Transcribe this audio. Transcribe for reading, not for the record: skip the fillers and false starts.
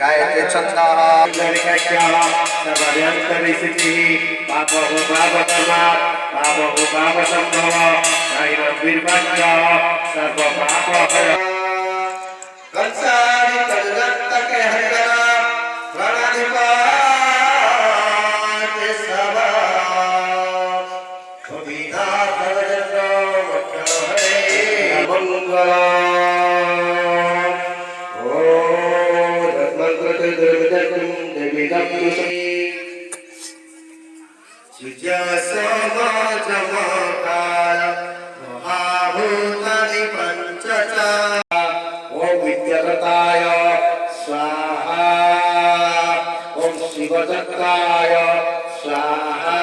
गायत्री छन्दः सर्वभ्यन्तरिसिद्धिः पापो पापकर्मात् पापो पापसम्भवः नैरविर्भक्ष सर्वपापहर कंसारि कलगत्तके हरिगण गणाधिपति सभा कविता भवजन्नो मध्य हरे मंगल समाजमकाल महाभूतानि पंचच ओम विद्यागताय स्वाहा ओम शिवदत्ताय स्वाहा